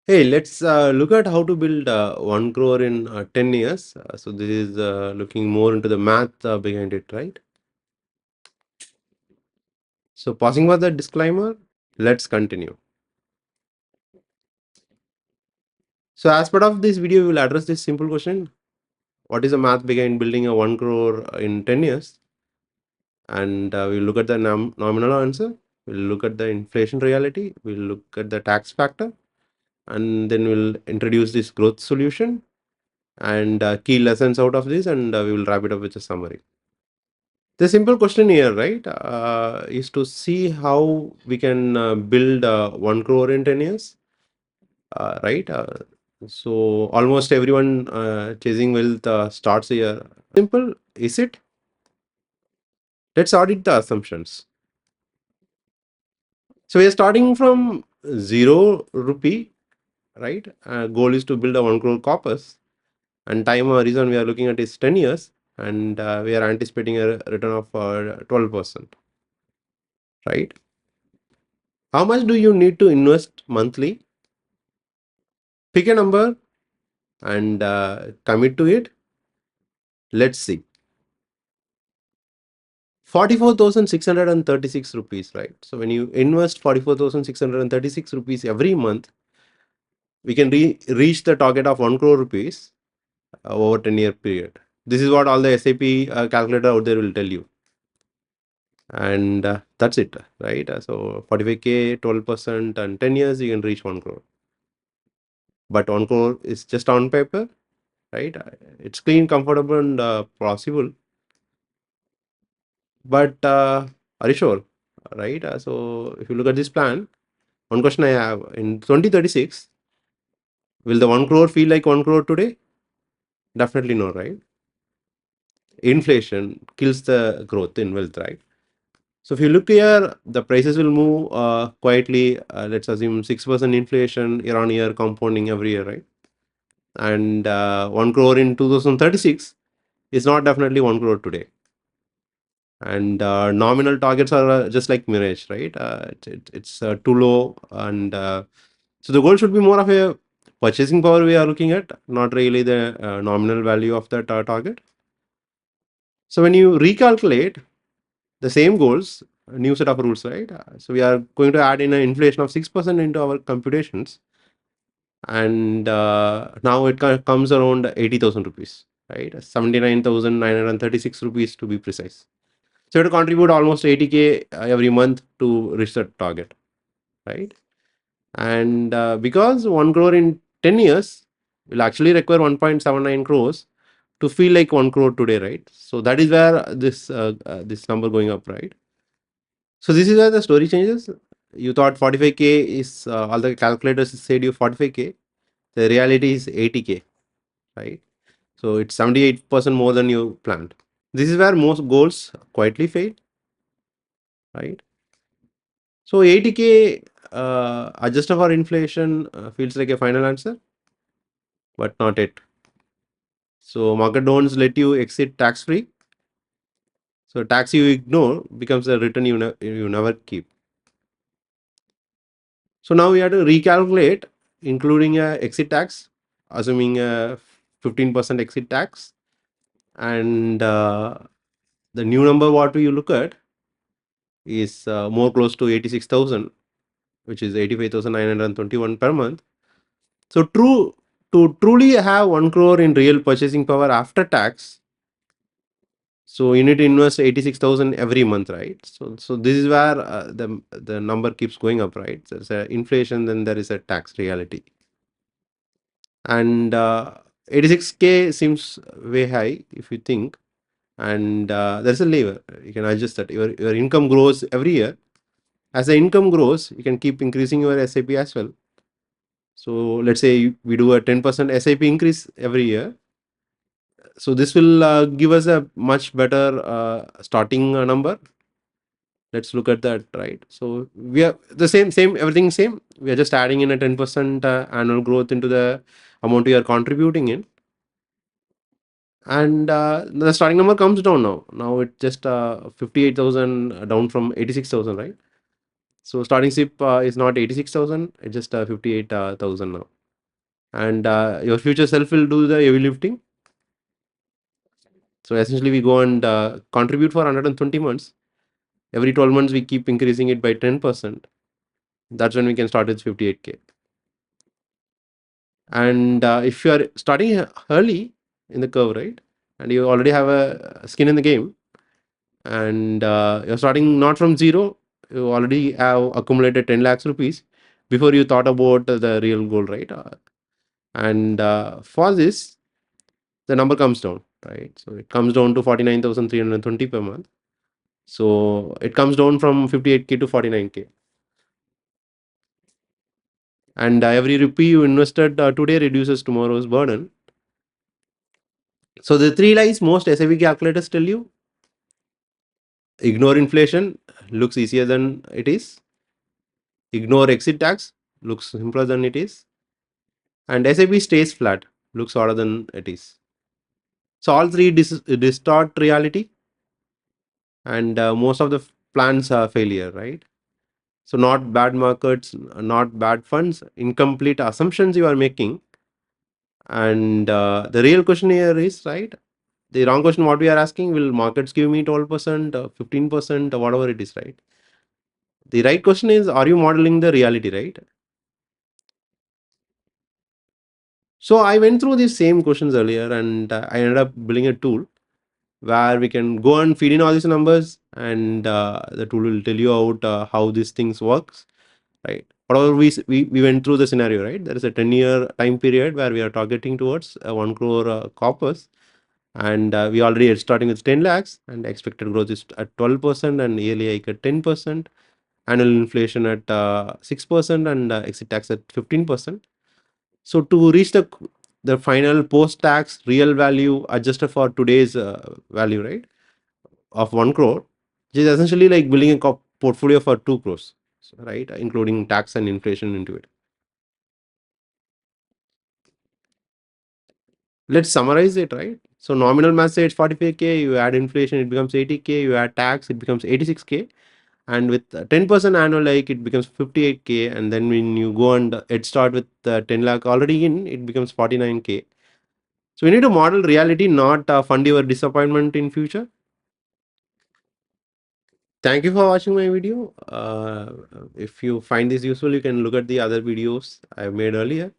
Hey, let's look at how to build 1 crore in 10 years. So this is looking more into the math behind it, right? So pausing for the disclaimer, let's continue. So as part of this video, we will address this simple question. What is the math behind building a 1 crore in 10 years? And we'll look at the nominal answer. We'll look at the inflation reality. We'll look at the tax factor. And then we'll introduce this growth solution and key lessons out of this. And we will wrap it up with a summary. The simple question here, right, is to see how we can build 1 crore in 10 years, right? So almost everyone chasing wealth starts here. Simple, is it? Let's audit the assumptions. So we are starting from 0 rupee, right? Goal is to build a 1 crore corpus, and time horizon we are looking at is 10 years, and we are anticipating a return of 12%, right? How much do you need to invest monthly? Pick a number and commit to it. Let's see. 44,636 rupees, right? So when you invest 44,636 rupees every month, we can reach the target of 1 crore rupees over 10-year period. This is what all the SAP calculator out there will tell you. And that's it, right? So 45K, 12%, and 10 years, you can reach 1 crore. But 1 crore is just on paper, right? It's clean, comfortable, and possible. But are you sure? Right? So if you look at this plan, one question I have in 2036, will the 1 crore feel like 1 crore today? Definitely no, right? Inflation kills the growth in wealth, right? So if you look here, the prices will move quietly. Let's assume 6% inflation year on year, compounding every year, right? And 1 crore in 2036 is not definitely 1 crore today. And nominal targets are just like mirage, right? It's too low, and so the goal should be more of a purchasing power we are looking at, not really the nominal value of that target. So when you recalculate the same goals, a new set of rules, right? So we are going to add in an inflation of 6% into our computations, and now it comes around 80,000 rupees, right? 79,936 rupees to be precise. So you have to contribute almost 80K every month to reach that target, right? And because 1 crore in 10 years will actually require 1.79 crores to feel like 1 crore today, right? So that is where this number going up, right? So this is where the story changes. You thought 45K is all the calculators said you 45K. The reality is 80K, right? So it's 78% more than you planned. This is where most goals quietly fail, right? So 80K adjusted for inflation feels like a final answer, but not it. So market don't let you exit tax free. So tax you ignore becomes a return you never keep. So now we have to recalculate, including a exit tax, assuming a 15% exit tax, and the new number what we look at is more close to 86,000, which is 85,921 per month. So to truly have 1 crore in real purchasing power after tax, so you need to invest 86,000 every month, right? So this is where the number keeps going up, right? So there's a inflation, then there is a tax reality, and 86K seems way high if you think, and there's a lever you can adjust that. Your income grows every year. As the income grows, you can keep increasing your SIP as well. So let's say we do a 10% SIP increase every year. So this will give us a much better starting number. Let's look at that, right? So we are the same everything same. We are just adding in a 10% annual growth into the amount we are contributing in, and the starting number comes down now. Now it's just 58,000 down from 86,000, right? So starting SIP is not 86,000, it's just 58,000 now. And your future self will do the heavy lifting. So essentially, we go and contribute for 120 months. Every 12 months, we keep increasing it by 10%. That's when we can start with 58K. And if you are starting early in the curve, right, and you already have a skin in the game, and you're starting not from zero, you already have accumulated 10 lakhs rupees before you thought about the real goal, right? And for this, the number comes down, right? So it comes down to 49,320 per month. So it comes down from 58K to 49K. And every rupee you invested today reduces tomorrow's burden. So the three lies most SIP calculators tell you: ignore inflation, looks easier than it is; ignore exit tax, looks simpler than it is; and SIP stays flat, looks harder than it is. So all three distort reality, and most of the plans are failure, right? So not bad markets, not bad funds, incomplete assumptions you are making. And the real question here is, right, the wrong question what we are asking: will markets give me 12%, 15%, or whatever it is, right? The right question is, are you modeling the reality, right? So I went through these same questions earlier, and I ended up building a tool where we can go and feed in all these numbers, and the tool will tell you out how these things works, right? Whatever we went through the scenario, right? There is a 10-year time period where we are targeting towards 1 crore corpus, and we already are starting with 10 lakhs, and expected growth is at 12%, and yearly hike at 10%, annual inflation at 6%, and exit tax at 15%. So to reach the final post-tax real value adjusted for today's value, right, of 1 crore, which is essentially like building a portfolio for 2 crores, right, including tax and inflation into it. Let's summarize it, right? So nominal mass say it's 45K, you add inflation, it becomes 80K, you add tax, it becomes 86K. And with 10% annual hike, it becomes 58K. And then when you go and head start with 10 lakh already in, it becomes 49K. So we need to model reality, not fund your disappointment in future. Thank you for watching my video. If you find this useful, you can look at the other videos I made earlier.